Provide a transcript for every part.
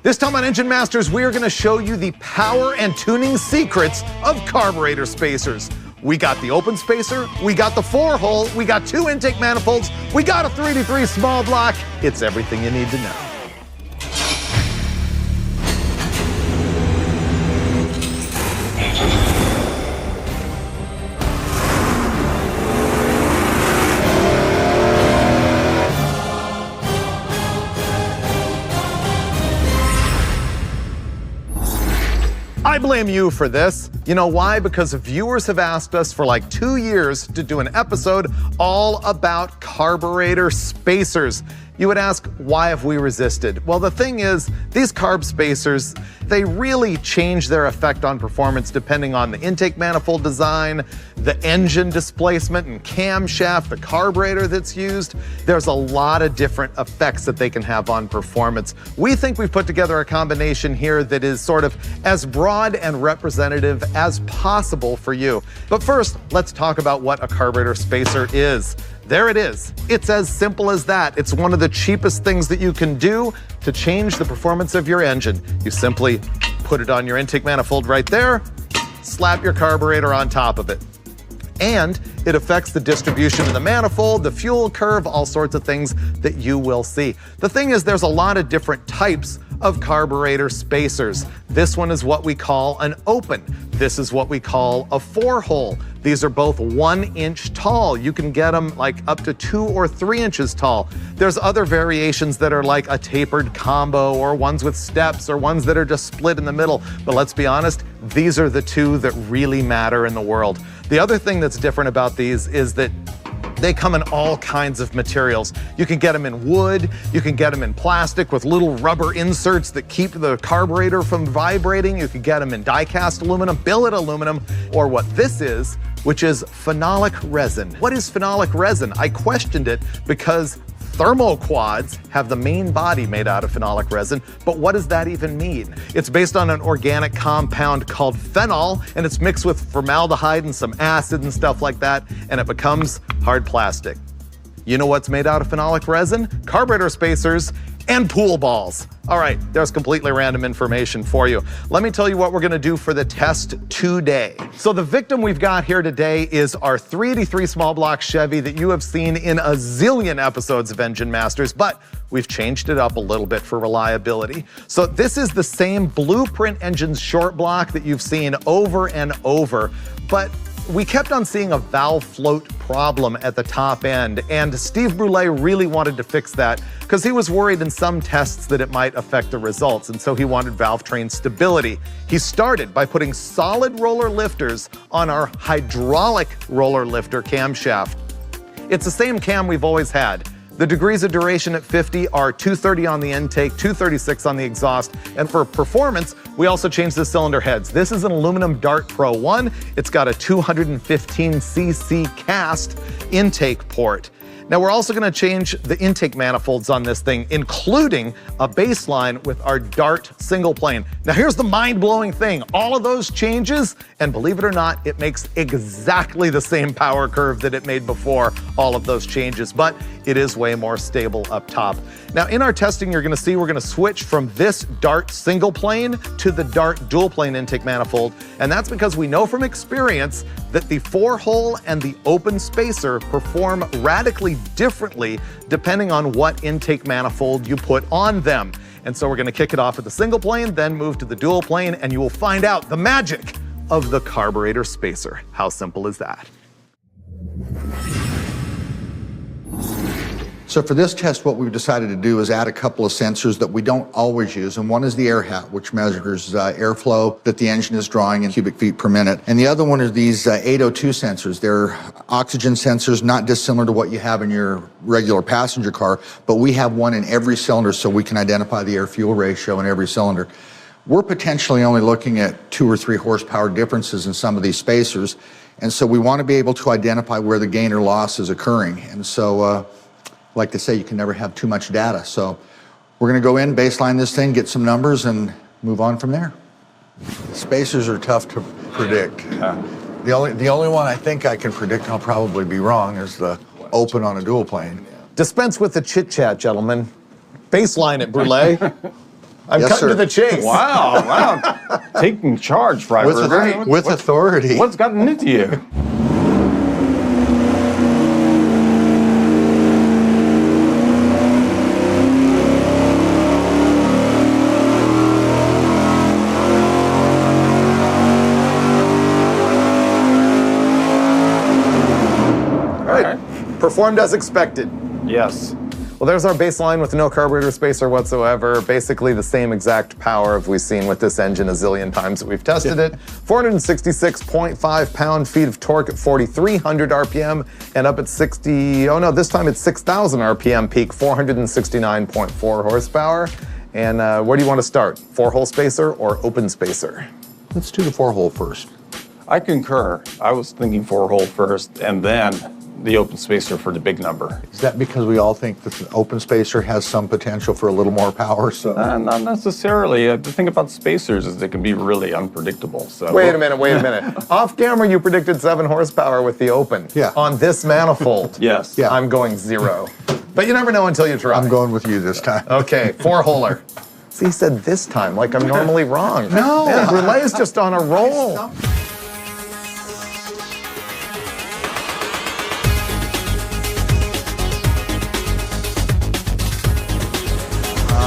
This time on Engine Masters, we are going to show you the power and tuning secrets of carburetor spacers. We got the open spacer, we got the 4-hole, we got 2 intake manifolds, we got a 3-3 small block. It's everything you need to know. I blame you for this. You know why? Because viewers have asked us for like 2 years to do an episode all about carburetor spacers. You would ask, why have we resisted? Well, the thing is, these carb spacers, they really change their effect on performance depending on the intake manifold design, the engine displacement and camshaft, the carburetor that's used. There's a lot of different effects that they can have on performance. We think we've put together a combination here that is sort of as broad and representative as possible for you. But first, let's talk about what a carburetor spacer is. There it is. It's as simple as that. It's one of the cheapest things that you can do to change the performance of your engine. You simply put it on your intake manifold right there, slap your carburetor on top of it. And it affects the distribution of the manifold, the fuel curve, all sorts of things that you will see. The thing is, there's a lot of different types of carburetor spacers. This one is what we call an open. This is what we call a 4-hole. These are both 1 inch tall. You can get them like up to 2 or 3 inches tall. There's other variations that are like a tapered combo, or ones with steps, or ones that are just split in the middle. But let's be honest, these are the 2 that really matter in the world. The other thing that's different about these is that they come in all kinds of materials. You can get them in wood, you can get them in plastic with little rubber inserts that keep the carburetor from vibrating. You can get them in die-cast aluminum, billet aluminum, or what this is, which is phenolic resin. What is phenolic resin? I questioned it because thermoquads have the main body made out of phenolic resin, but what does that even mean? It's based on an organic compound called phenol, and it's mixed with formaldehyde and some acid and stuff like that, and it becomes hard plastic. You know what's made out of phenolic resin? Carburetor spacers and pool balls. All right, there's completely random information for you. Let me tell you what we're gonna do for the test today. So the victim we've got here today is our 383 small block Chevy that you have seen in a zillion episodes of Engine Masters, but we've changed it up a little bit for reliability. So this is the same blueprint engine short block that you've seen over and over, but we kept on seeing a valve float problem at the top end, and Steve Brulé really wanted to fix that because he was worried in some tests that it might affect the results, and so he wanted valve train stability. He started by putting solid roller lifters on our hydraulic roller lifter camshaft. It's the same cam we've always had. The degrees of duration at 50 are 230 on the intake, 236 on the exhaust, and for performance, we also changed the cylinder heads. This is an aluminum Dart Pro 1. It's got a 215cc cast intake port. Now we're also gonna change the intake manifolds on this thing, including a baseline with our Dart single plane. Now here's the mind-blowing thing. All of those changes, and believe it or not, it makes exactly the same power curve that it made before all of those changes, but it is way more stable up top. Now in our testing, you're gonna see we're gonna switch from this Dart single plane to the Dart dual plane intake manifold, and that's because we know from experience that the 4-hole and the open spacer perform radically differently depending on what intake manifold you put on them. And so we're gonna kick it off with the single plane, then move to the dual plane, and you will find out the magic of the carburetor spacer. How simple is that? So for this test, what we've decided to do is add a couple of sensors that we don't always use. And one is the air hat, which measures airflow that the engine is drawing in cubic feet per minute. And the other one is these 802 sensors. They're oxygen sensors, not dissimilar to what you have in your regular passenger car, but we have one in every cylinder so we can identify the air-fuel ratio in every cylinder. We're potentially only looking at 2 or 3 horsepower differences in some of these spacers. And so we want to be able to identify where the gain or loss is occurring. And so, like they say, you can never have too much data. So we're going to go in, baseline this thing, get some numbers, and move on from there. Spacers are tough to predict. The only one I think I can predict, and I'll probably be wrong, is the open on a dual plane. Dispense with the chit-chat, gentlemen. Baseline it, Brule. I'm Yes, cutting sir. to the chase. Wow. Taking charge, Freiburger. With authority. What's gotten into you? All right. Performed as expected. Yes. Well, there's our baseline with no carburetor spacer whatsoever. Basically the same exact power as we've seen with this engine a zillion times that we've tested it. 466.5 pound-feet of torque at 4,300 RPM and up at this time it's 6,000 RPM peak, 469.4 horsepower. And where do you want to start? 4-hole spacer or open spacer? Let's do the 4-hole first. I concur. I was thinking 4-hole first and then the open spacer for the big number. Is that because we all think that the open spacer has some potential for a little more power? So Not necessarily. The thing about spacers is they can be really unpredictable. So Wait a minute. Off camera, you predicted 7 horsepower with the open. Yeah. On this manifold. Yes. Yeah. I'm going 0. But you never know until you try. I'm going with you this time. Okay, 4-holer. See, he said this time, like I'm normally wrong. No. Man, Brule is just on a roll.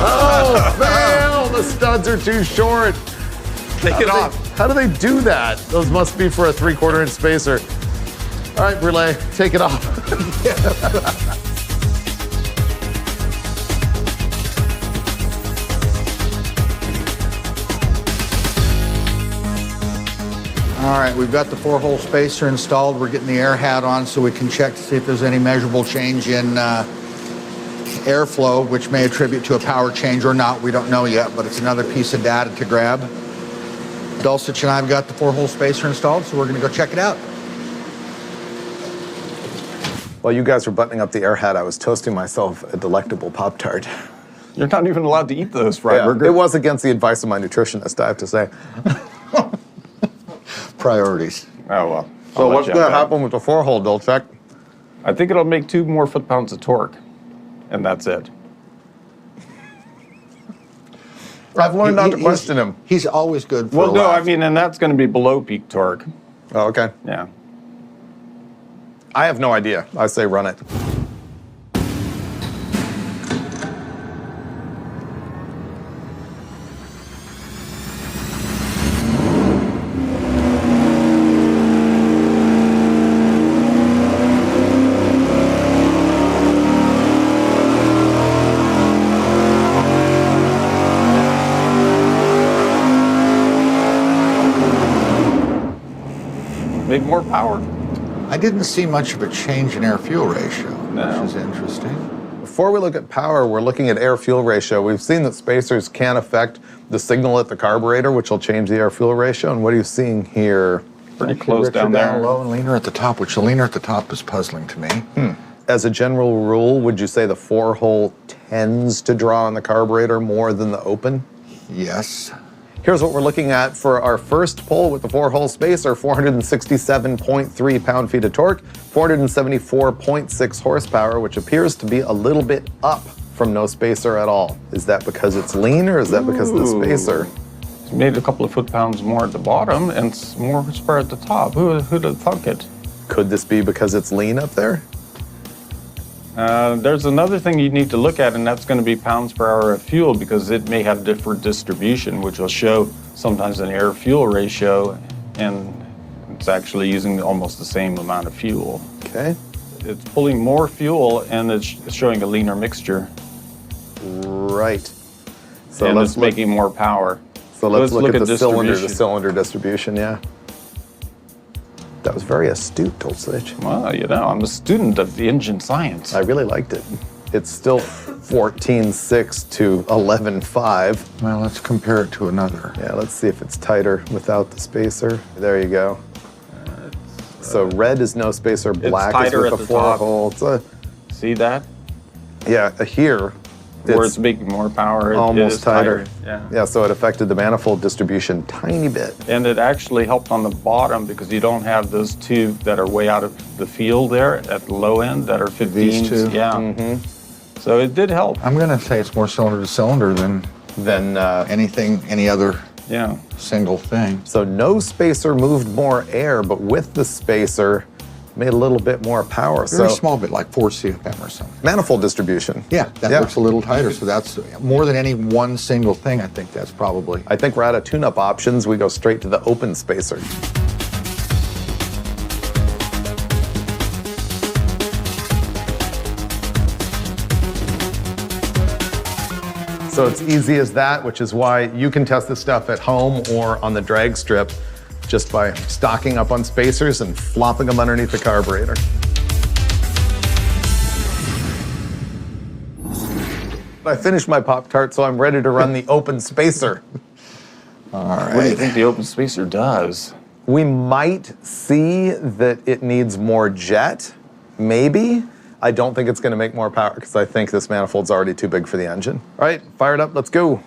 Oh, fail! The studs are too short. Take it off. How do they do that? Those must be for a 3/4 inch spacer. All right, Brule, take it off. All right, we've got the 4-hole spacer installed. We're getting the air hat on so we can check to see if there's any measurable change in airflow, which may attribute to a power change or not. We don't know yet, but it's another piece of data to grab. Dulcich and I have got the 4-hole spacer installed, so we're going to go check it out. While you guys were buttoning up the air hat, I was toasting myself a delectable Pop-Tart. You're not even allowed to eat those, Yeah, Freiburger. it was against the advice of my nutritionist, I have to say. Priorities. Oh, well. So I'll let what's you going have to that. happen with the 4-hole, Dulcich? I think it'll make 2 more foot-pounds of torque, and that's it. I've learned not to He's- question him. He's always good for Well, a no, laugh. I mean, and that's going to be below peak torque. Oh, okay. Yeah. I have no idea. I say run it. Make more power. I didn't see much of a change in air-fuel ratio, No. which is interesting. Before we look at power, we're looking at air-fuel ratio. We've seen that spacers can affect the signal at the carburetor, which will change the air-fuel ratio. And what are you seeing here? Pretty close Richer down there. low and leaner at the top, which the leaner at the top is puzzling to me. As a general rule, would you say the 4-hole tends to draw on the carburetor more than the open? Yes. Here's what we're looking at for our first pull with the 4-hole spacer: 467.3 pound-feet of torque, 474.6 horsepower, which appears to be a little bit up from no spacer at all. Is that because it's lean, or is that because of the spacer? It's made a couple of foot-pounds more at the bottom and more horsepower at the top. Who'd have thunk it? Could this be because it's lean up there? There's another thing you need to look at, and that's going to be pounds per hour of fuel, because it may have different distribution, which will show sometimes an air-fuel ratio, and it's actually using almost the same amount of fuel. Okay. It's pulling more fuel, and it's showing a leaner mixture, Right. So and let's it's making more power. So let's look at the distribution. cylinder distribution, yeah. That was very astute, Dulcich. Well, you know, I'm a student of the engine science. I really liked it. It's still 14.6 to 11.5. Well, let's compare it to another. Yeah, let's see if it's tighter without the spacer. There you go. So red is no spacer, black is tighter with at the the top. 4-hole. It's See that? here, Where it's making more power. It almost is tighter. Yeah. Yeah, so it affected the manifold distribution tiny bit. And it actually helped on the bottom, because you don't have those 2 that are way out of the field there at the low end that are 15s. These 2? Yeah. So it did help. I'm going to say it's more cylinder to cylinder than than any other Yeah. single thing. So no spacer moved more air, but with the spacer, made a little bit more power. Very So small bit, like 4 CFM or something. manifold distribution. Yeah, that works a little tighter. So that's more than any one single thing. I think that's probably. I think we're out of tune-up options. We go straight to the open spacer. So it's easy as that, which is why you can test this stuff at home or on the drag strip just by stocking up on spacers and flopping them underneath the carburetor. I finished my Pop-Tart, so I'm ready to run the open spacer. All right. What do you think the open spacer does? We might see that it needs more jet, maybe. I don't think it's going to make more power because I think this manifold's already too big for the engine. All right, fire it up, let's go.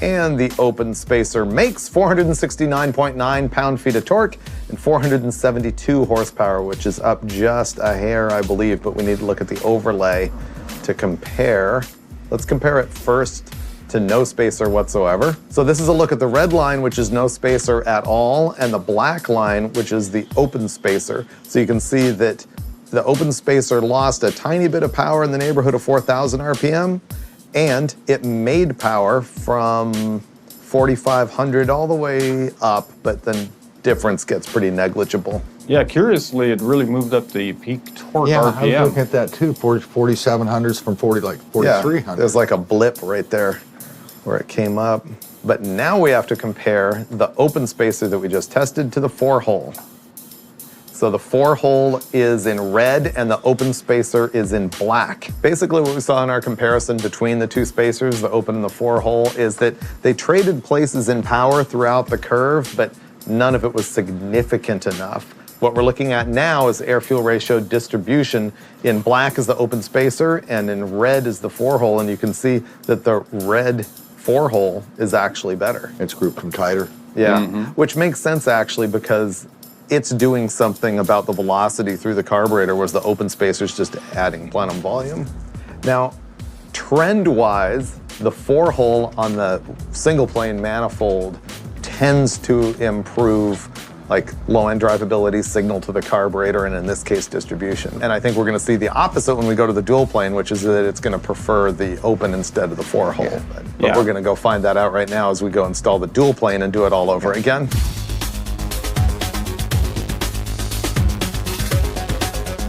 And the open spacer makes 469.9 pound-feet of torque and 472 horsepower, which is up just a hair, I believe, but we need to look at the overlay to compare. Let's compare it first to no spacer whatsoever. So this is a look at the red line, which is no spacer at all, and the black line, which is the open spacer. So you can see that the open spacer lost a tiny bit of power in the neighborhood of 4,000 RPM, and it made power from 4,500 all the way up, but then difference gets pretty negligible. Yeah, curiously, it really moved up the peak torque Yeah, I was RPM. looking at that too. 4,700s from 4,300. There's like a blip right there where it came up. But now we have to compare the open spacer that we just tested to the 4-hole. So the 4-hole is in red and the open spacer is in black. Basically what we saw in our comparison between the two spacers, the open and the 4-hole, is that they traded places in power throughout the curve, but none of it was significant enough. What we're looking at now is air-fuel ratio distribution. In black is the open spacer and in red is the 4-hole, and you can see that the red 4-hole is actually better. It's grouped from tighter. Yeah, which makes sense actually because it's doing something about the velocity through the carburetor, whereas the open spacer's just adding plenum volume. Now, trend-wise, the 4-hole on the single-plane manifold tends to improve like low-end drivability, signal to the carburetor, and in this case, distribution. And I think we're gonna see the opposite when we go to the dual plane, which is that it's gonna prefer the open instead of the 4-hole. Yeah. But we're gonna go find that out right now as we go install the dual plane and do it all over again.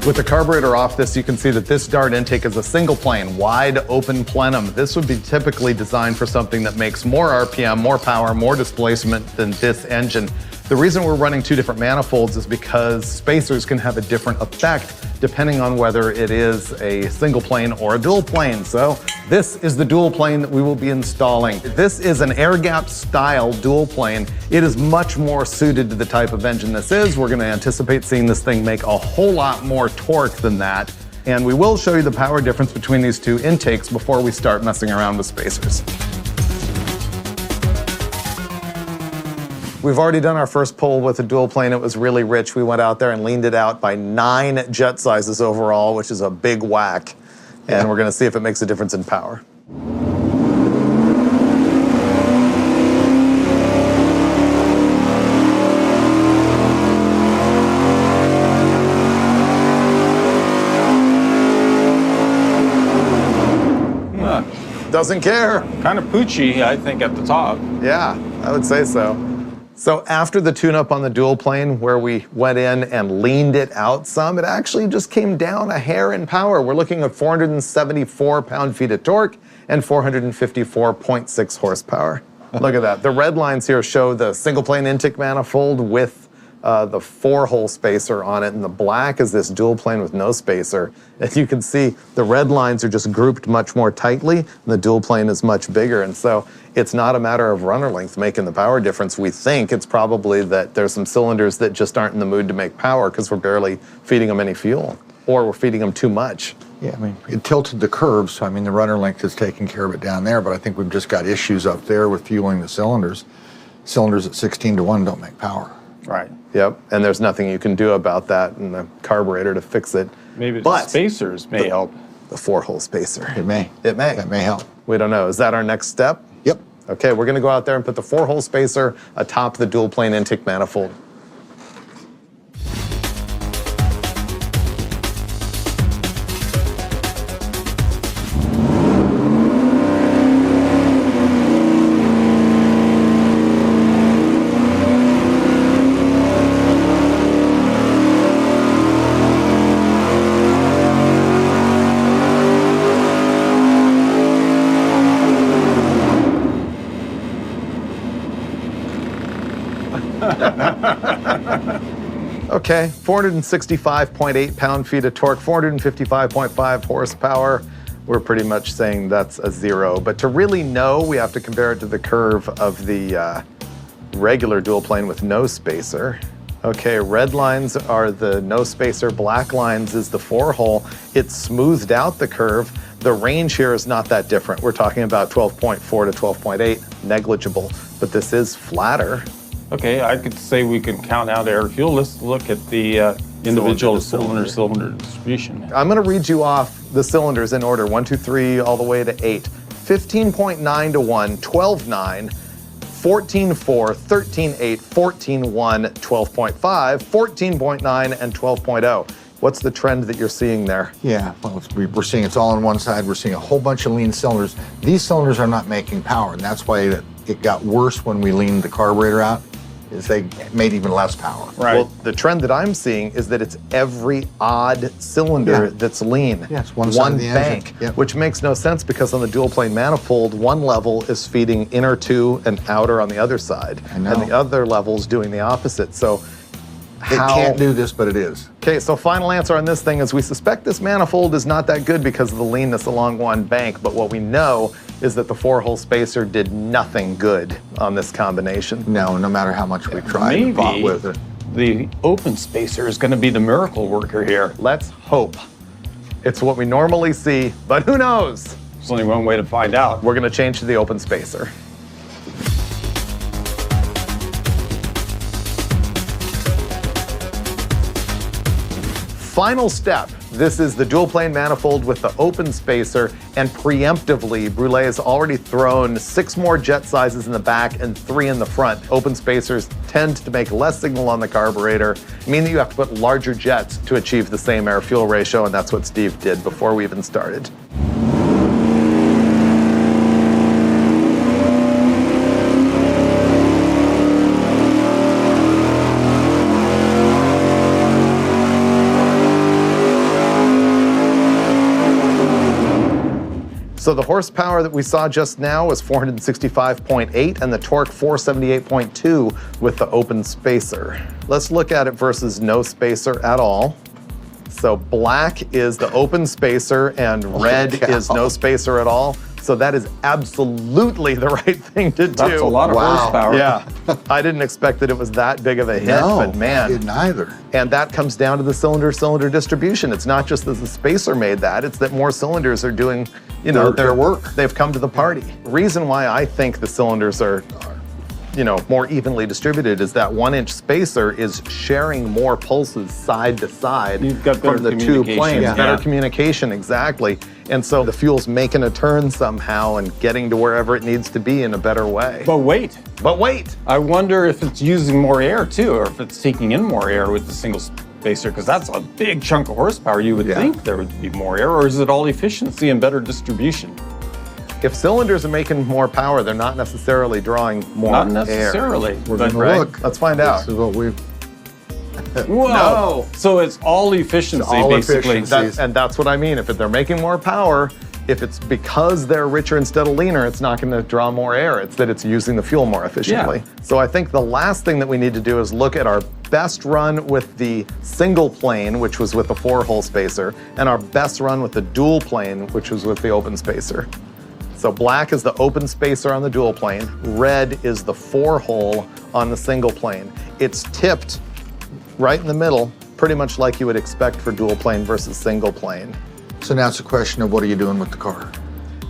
With the carburetor off this, you can see that this dart intake is a single plane, wide open plenum. This would be typically designed for something that makes more RPM, more power, more displacement than this engine. The reason we're running two different manifolds is because spacers can have a different effect depending on whether it is a single plane or a dual plane. So this is the dual plane that we will be installing. This is an air gap style dual plane. It is much more suited to the type of engine this is. We're gonna anticipate seeing this thing make a whole lot more torque than that. And we will show you the power difference between these two intakes before we start messing around with spacers. We've already done our first pull with a dual plane. It was really rich. We went out there and leaned it out by 9 jet sizes overall, which is a big whack. And we're gonna see if it makes a difference in power. Doesn't care. Kind of poochy, I think, at the top. Yeah, I would say so. So after the tune-up on the dual plane, where we went in and leaned it out some, it actually just came down a hair in power. We're looking at 474 pound-feet of torque and 454.6 horsepower. Look at that. The red lines here show the single-plane intake manifold with the 4-hole spacer on it, and the black is this dual plane with no spacer. And you can see the red lines are just grouped much more tightly, and the dual plane is much bigger. And so it's not a matter of runner length making the power difference. We think it's probably that there's some cylinders that just aren't in the mood to make power because we're barely feeding them any fuel. or we're feeding them too much. Yeah, I mean, it tilted the curve, so I mean, the runner length is taking care of it down there, but I think we've just got issues up there with fueling the cylinders. Cylinders at 16-to-1 don't make power. Right. Yep, and there's nothing you can do about that in the carburetor to fix it. Maybe the spacers may help. The 4-hole spacer. It may. It may. That may help. We don't know. Is that our next step? Yep. Okay, we're gonna go out there and put the 4-hole spacer atop the dual plane intake manifold. Okay, 465.8 pound-feet of torque, 455.5 horsepower. We're pretty much saying that's a 0. But to really know, we have to compare it to the curve of the regular dual plane with no spacer. Okay, red lines are the no spacer, black lines is the 4-hole. It's smoothed out the curve. The range here is not that different. We're talking about 12.4 to 12.8, negligible, but this is flatter. Okay, I could say we can count out air fuel. Let's look at the individual cylinder distribution. I'm gonna read you off the cylinders in order, 1, 2, 3, all the way to 8. 15.9 to 1, 12.9, 14.4, 13.8, 14.1, 12.5, 14.9, and 12.0. What's the trend that you're seeing there? Yeah, well, we're seeing it's all on one side. We're seeing a whole bunch of lean cylinders. These cylinders are not making power, and that's why it got worse when we leaned the carburetor out, is they made even less power. Right. Well, the trend that I'm seeing is that it's every odd cylinder that's lean. Yeah, it's one side of the engine. bank, Yep. which makes no sense because on the dual plane manifold, one level is feeding inner to and outer on the other side. I know. And the other level is doing the opposite. So It can't do this, but it is. Okay, so final answer on this thing is we suspect this manifold is not that good because of the leanness along one bank, but what we know is that the 4-hole spacer did nothing good on this combination. No matter how much we tried and fought with it. The open spacer is going to be the miracle worker here. Let's hope. It's what we normally see, but who knows? There's only one way to find out. We're gonna change to the open spacer. Final step. This is the dual plane manifold with the open spacer, and preemptively, Brule has already thrown 6 more jet sizes in the back and 3 in the front. Open spacers tend to make less signal on the carburetor, meaning that you have to put larger jets to achieve the same air-fuel ratio, and that's what Steve did before we even started. So the horsepower that we saw just now was 465.8 and the torque 478.2 with the open spacer. Let's look at it versus no spacer at all. So black is the open spacer and red is no spacer at all. So that is absolutely the right thing to do. That's a lot of horsepower. Yeah, I didn't expect that it was that big of a hit, but man. I didn't either. And that comes down to the cylinder distribution. It's not just that the spacer made that, it's that more cylinders are doing, you know, their work. They've come to the party. Reason why I think the cylinders are, you know, more evenly distributed is that 1-inch spacer is sharing more pulses side to side You've got better from the two communication. planes. Yeah. Better communication, exactly. And so the fuel's making a turn somehow and getting to wherever it needs to be in a better way. But wait, I wonder if it's using more air too, or if it's taking in more air with the single spacer, because that's a big chunk of horsepower. You would think there would be more air, or is it all efficiency and better distribution? If cylinders are making more power, they're not necessarily drawing more Not air. necessarily. We're but going to look. Let's find out. This is what we've... Whoa! No. So it's all efficiency, It's all basically. efficiency. And that's what I mean. If they're making more power, if it's because they're richer instead of leaner, it's not going to draw more air. It's that it's using the fuel more efficiently. Yeah. So I think the last thing that we need to do is look at our best run with the single plane, which was with the 4-hole spacer, and our best run with the dual plane, which was with the open spacer. So black is the open spacer on the dual plane. Red is the 4-hole on the single plane. It's tipped right in the middle pretty much like you would expect for dual plane versus single plane. So now it's a question of what are you doing with the car?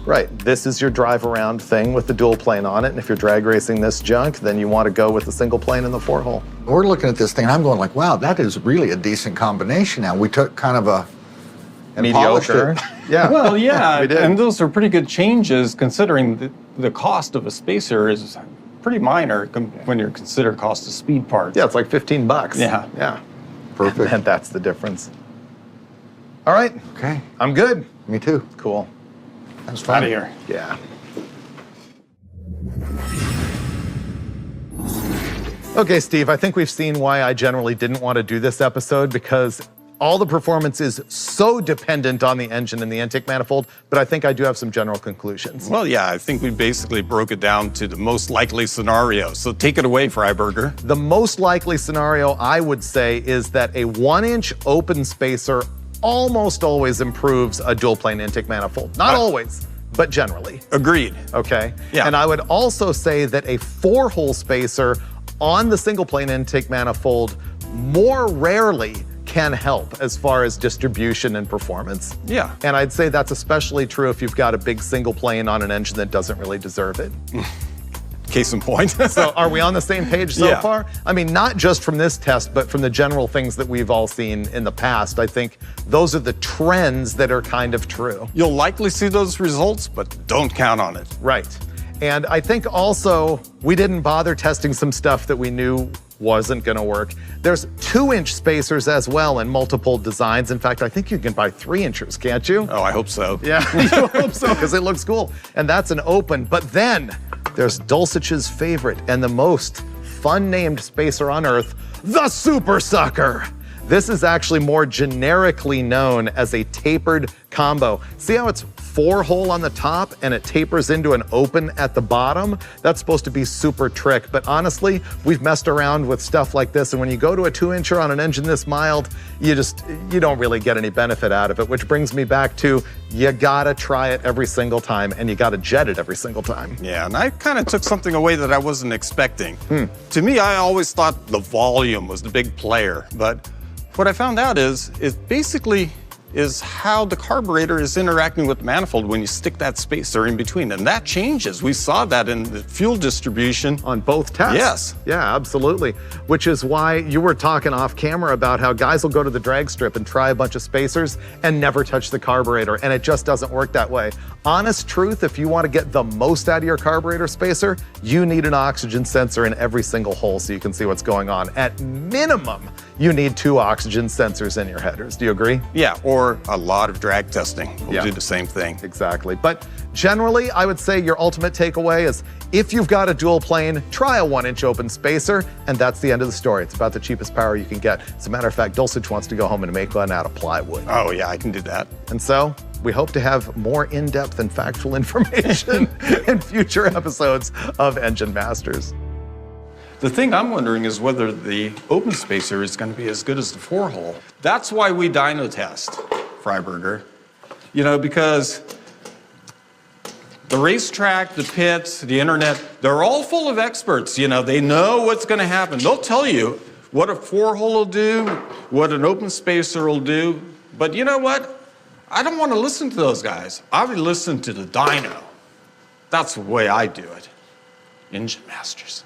Right, this is your drive around thing with the dual plane on it, and if you're drag racing this junk, then you want to go with the single plane and the 4-hole. We're looking at this thing, and I'm going like, wow, that is really a decent combination now. We took kind of a... and polished Mediocre. it. Yeah. Well, yeah, We did. and those are pretty good changes considering the cost of a spacer is pretty minor when you consider cost of speed parts. Yeah, it's like 15 bucks. Yeah. Yeah. Perfect. And that's the difference. All right, Okay, I'm good. me too. Cool. That's fine. Out of here. Yeah. Okay, Steve, I think we've seen why I generally didn't want to do this episode, because all the performance is so dependent on the engine and the intake manifold, but I think I do have some general conclusions. Well, yeah, I think we basically broke it down to the most likely scenario. So take it away, Freiburger. The most likely scenario, I would say, is that a 1-inch open spacer almost always improves a dual plane intake manifold. Not always, but generally. Agreed. Okay? Yeah. And I would also say that a 4-hole spacer on the single plane intake manifold more rarely can help as far as distribution and performance. Yeah. And I'd say that's especially true if you've got a big single plane on an engine that doesn't really deserve it. Case in point. So are we on the same page so Yeah. far? I mean, not just from this test, but from the general things that we've all seen in the past. I think those are the trends that are kind of true. You'll likely see those results, but don't count on it. Right. And I think also we didn't bother testing some stuff that we knew wasn't gonna work. There's 2-inch spacers as well in multiple designs. In fact, I think you can buy 3-inchers, can't you? Oh, I hope so. Yeah, you hope so, because it looks cool. And that's an open. But then there's Dulcich's favorite and the most fun-named spacer on Earth, the Super Sucker. This is actually more generically known as a tapered combo. See how it's 4-hole on the top and it tapers into an open at the bottom? That's supposed to be super trick, but honestly, we've messed around with stuff like this, and when you go to a 2-incher on an engine this mild, you don't really get any benefit out of it, which brings me back to you gotta try it every single time, and you gotta jet it every single time. Yeah, and I kind of took something away that I wasn't expecting. To me, I always thought the volume was the big player, but what I found out is basically is how the carburetor is interacting with the manifold when you stick that spacer in between, and that changes. We saw that in the fuel distribution. On both tests? Yes. Yeah, absolutely. Which is why you were talking off camera about how guys will go to the drag strip and try a bunch of spacers and never touch the carburetor, and it just doesn't work that way. Honest truth, if you want to get the most out of your carburetor spacer, you need an oxygen sensor in every single hole so you can see what's going on. At minimum, you need 2 oxygen sensors in your headers. Do you agree? Yeah, or a lot of drag testing will Yeah. do the same thing. Exactly. But generally, I would say your ultimate takeaway is if you've got a dual plane, try a 1-inch open spacer, and that's the end of the story. It's about the cheapest power you can get. As a matter of fact, Dulcich wants to go home and make one out of plywood. Oh yeah, I can do that. And so we hope to have more in-depth and factual information in future episodes of Engine Masters. The thing I'm wondering is whether the open spacer is going to be as good as the 4-hole. That's why we dyno test, Freiburger. You know, because the racetrack, the pits, the internet, they're all full of experts. You know, they know what's going to happen. They'll tell you what a 4-hole will do, what an open spacer will do. But you know what? I don't want to listen to those guys. I would listen to the dyno. That's the way I do it. Engine Masters.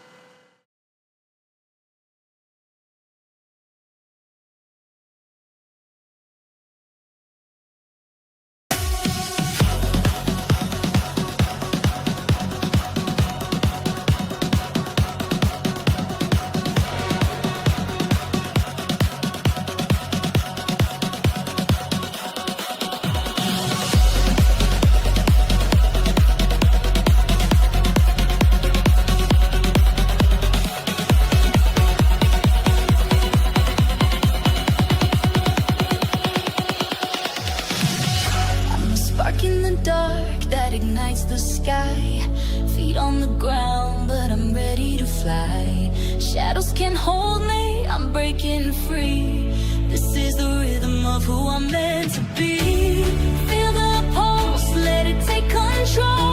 Spark in the dark that ignites the sky. Feet on the ground, but I'm ready to fly. Shadows can't hold me, I'm breaking free. This is the rhythm of who I'm meant to be. Feel the pulse, let it take control.